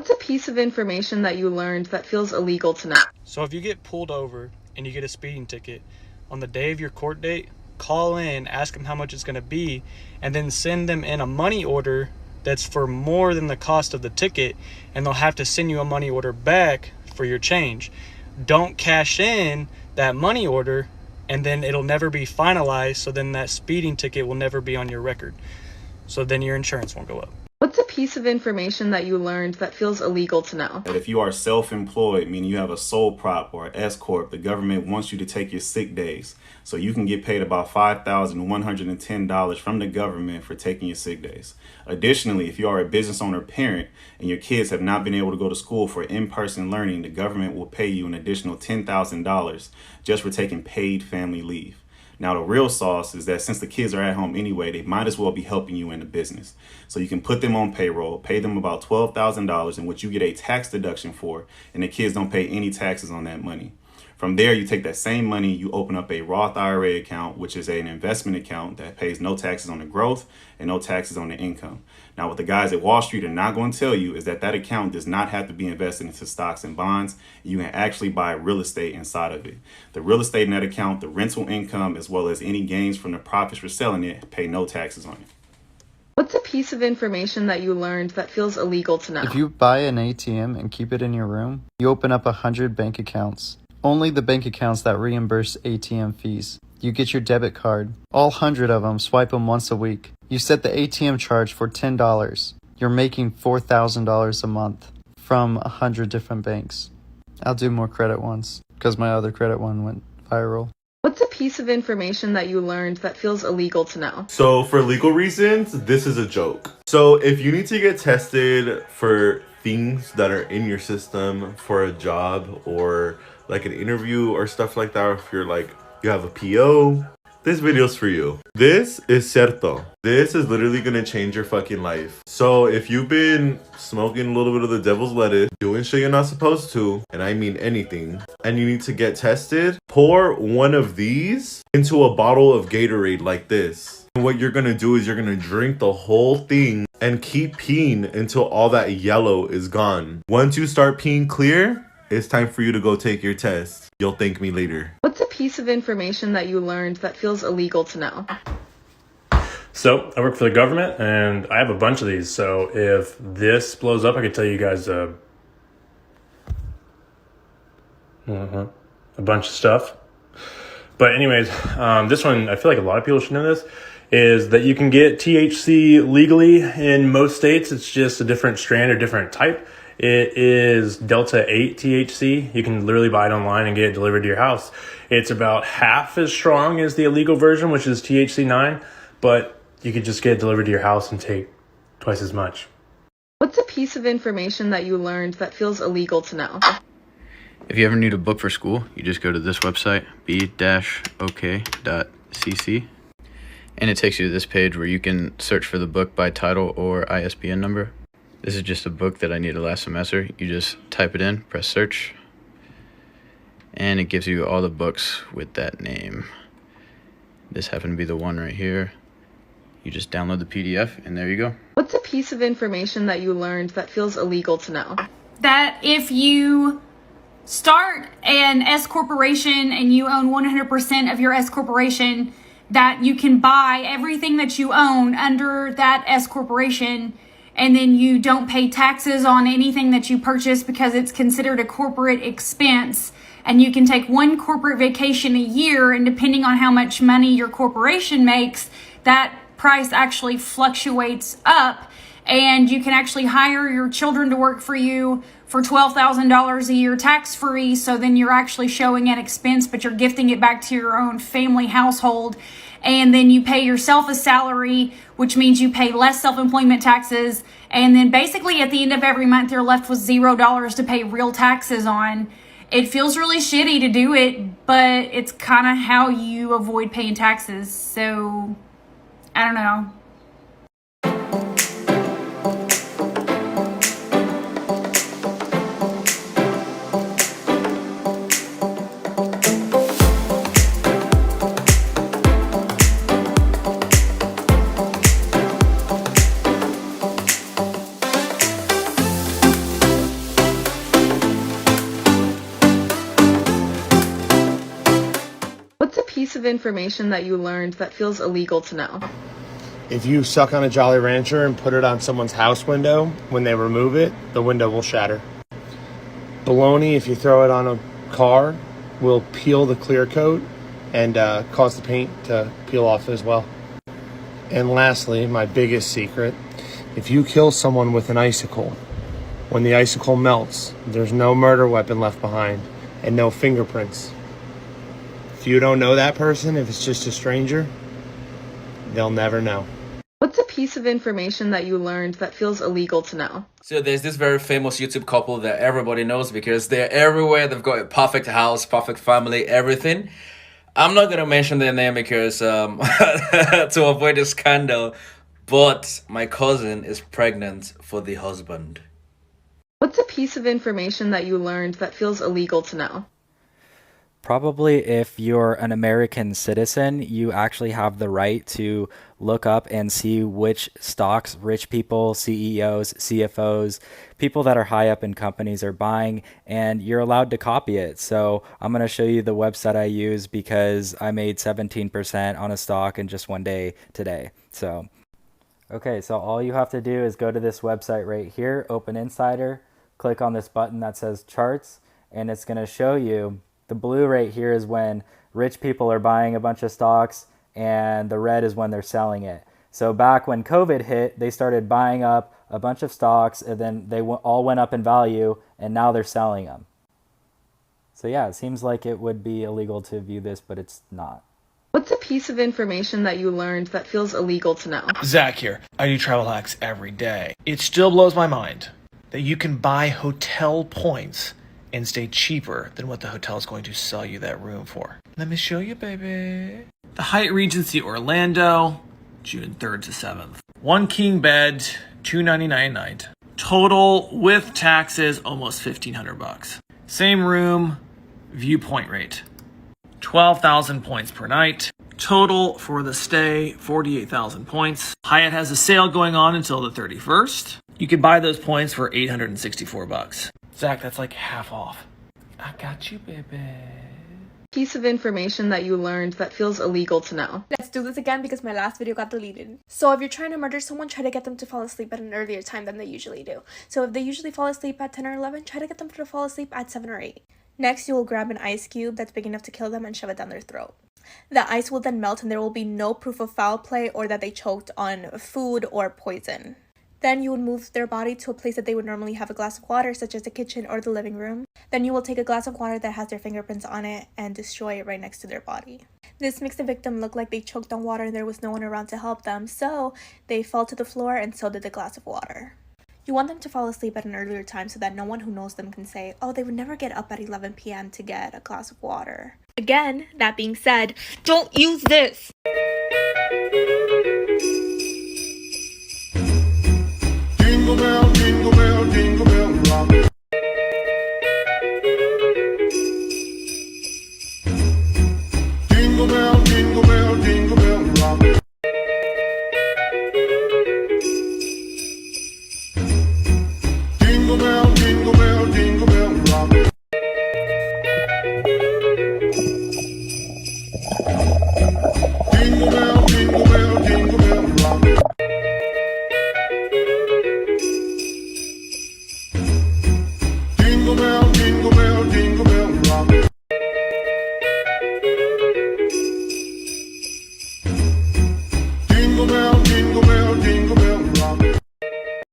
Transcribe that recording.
What's a piece of information that you learned that feels illegal to know? So if you get pulled over and you get a speeding ticket, on the day of your court date, call in, ask them how much it's going to be, and then send them in a money order that's for more than the cost of the ticket, and they'll have to send you a money order back for your change. Don't cash in that money order, and then it'll never be finalized, so then that speeding ticket will never be on your record. So then your insurance won't go up. What's a piece of information that you learned that feels illegal to know? That if you are self-employed, meaning you have a sole prop or an S corp, the government wants you to take your sick days. So you can get paid about $5,110 from the government for taking your sick days. Additionally, if you are a business owner parent and your kids have not been able to go to school for in-person learning, the government will pay you an additional $10,000 just for taking paid family leave. Now, the real sauce is that since the kids are at home anyway, they might as well be helping you in the business. So you can put them on payroll, pay them about $12,000, in which you get a tax deduction for, and the kids don't pay any taxes on that money. From there, you take that same money, you open up a Roth IRA account, which is an investment account that pays no taxes on the growth and no taxes on the income. Now, what the guys at Wall Street are not going to tell you is that that account does not have to be invested into stocks and bonds. You can actually buy real estate inside of it. The real estate in that account, the rental income, as well as any gains from the profits for selling it, pay no taxes on it. What's a piece of information that you learned that feels illegal to know? If you buy an ATM and keep it in your room, you open up 100 bank accounts. Only the bank accounts that reimburse ATM fees. You get your debit card. All 100 of them, swipe them once a week. You set the ATM charge for $10. You're making $4,000 a month from 100 different banks. I'll do more credit ones because my other credit one went viral. What's a piece of information that you learned that feels illegal to know? So for legal reasons, this is a joke. So if you need to get tested for things that are in your system for a job or like an interview or stuff like that, or if you're like, you have a PO, this video's for you. This is cierto. This is literally gonna change your fucking life. So if you've been smoking a little bit of the devil's lettuce, doing shit you're not supposed to, and I mean anything, and you need to get tested, pour one of these into a bottle of Gatorade like this. And what you're gonna do is you're gonna drink the whole thing and keep peeing until all that yellow is gone. Once you start peeing clear, it's time for you to go take your test. You'll thank me later. What's a piece of information that you learned that feels illegal to know? So I work for the government and I have a bunch of these. So if this blows up, I could tell you guys a bunch of stuff. But anyways, this one, I feel like a lot of people should know this, is that you can get THC legally in most states. It's just a different strand or different type. It is Delta 8 THC. You can literally buy it online and get it delivered to your house. It's about half as strong as the illegal version, which is THC 9, but you could just get it delivered to your house and take twice as much. What's a piece of information that you learned that feels illegal to know? If you ever need a book for school, you just go to this website, b-ok.cc, and it takes you to this page where you can search for the book by title or ISBN number. This is just a book that I needed last semester. You just type it in, press search, and it gives you all the books with that name. This happened to be the one right here. You just download the PDF, and there you go. What's a piece of information that you learned that feels illegal to know? That if you start an S corporation and you own 100% of your S corporation, that you can buy everything that you own under that S corporation, and then you don't pay taxes on anything that you purchase because it's considered a corporate expense. And you can take one corporate vacation a year, and depending on how much money your corporation makes, that price actually fluctuates up. And you can actually hire your children to work for you for $12,000 a year tax-free. So then you're actually showing an expense, but you're gifting it back to your own family household. And then you pay yourself a salary, which means you pay less self-employment taxes. And then basically at the end of every month, you're left with $0 to pay real taxes on. It feels really shitty to do it, but it's kind of how you avoid paying taxes. So, I don't know. of information that you learned that feels illegal to know? If you suck on a Jolly Rancher and put it on someone's house window, when they remove it, the window will shatter. Bologna, if you throw it on a car, will peel the clear coat and cause the paint to peel off as well. And lastly, my biggest secret, if you kill someone with an icicle, when the icicle melts, there's no murder weapon left behind and no fingerprints. If you don't know that person, if it's just a stranger, they'll never know. What's a piece of information that you learned that feels illegal to know? So there's this very famous YouTube couple that everybody knows because they're everywhere. They've got a perfect house, perfect family, everything. I'm not going to mention their name because to avoid a scandal, but my cousin is pregnant for the husband. What's a piece of information that you learned that feels illegal to know? Probably if you're an American citizen, you actually have the right to look up and see which stocks rich people, CEOs, CFOs, people that are high up in companies are buying, and you're allowed to copy it. So I'm going to show you the website I use because I made 17% on a stock in just one day today. So, okay, so all you have to do is go to this website right here, Open Insider, click on this button that says charts, and it's going to show you. The blue right here is when rich people are buying a bunch of stocks, and the red is when they're selling it. So back when COVID hit, they started buying up a bunch of stocks, and then they all went up in value, and now they're selling them. So yeah, it seems like it would be illegal to view this, but it's not. What's a piece of information that you learned that feels illegal to know? Zach here. I do travel hacks every day. It still blows my mind that you can buy hotel points and stay cheaper than what the hotel is going to sell you that room for. Let me show you, baby. The Hyatt Regency Orlando, June 3rd to 7th. 1 king bed, $299 a night. Total with taxes, almost $1,500. Same room, viewpoint rate. 12,000 points per night. Total for the stay, 48,000 points. Hyatt has a sale going on until the 31st. You can buy those points for $864. Zach, that's like half off. I got you, baby. Piece of information that you learned that feels illegal to know. Let's do this again because my last video got deleted. So if you're trying to murder someone, try to get them to fall asleep at an earlier time than they usually do. So if they usually fall asleep at 10 or 11, try to get them to fall asleep at 7 or 8. Next, you will grab an ice cube that's big enough to kill them and shove it down their throat. The ice will then melt and there will be no proof of foul play or that they choked on food or poison. Then you would move their body to a place that they would normally have a glass of water, such as the kitchen or the living room. Then you will take a glass of water that has their fingerprints on it and destroy it right next to their body. This makes the victim look like they choked on water and there was no one around to help them, so they fell to the floor and so did the glass of water. You want them to fall asleep at an earlier time so that no one who knows them can say, oh, they would never get up at 11 p.m. to get a glass of water. Again, that being said, don't use this!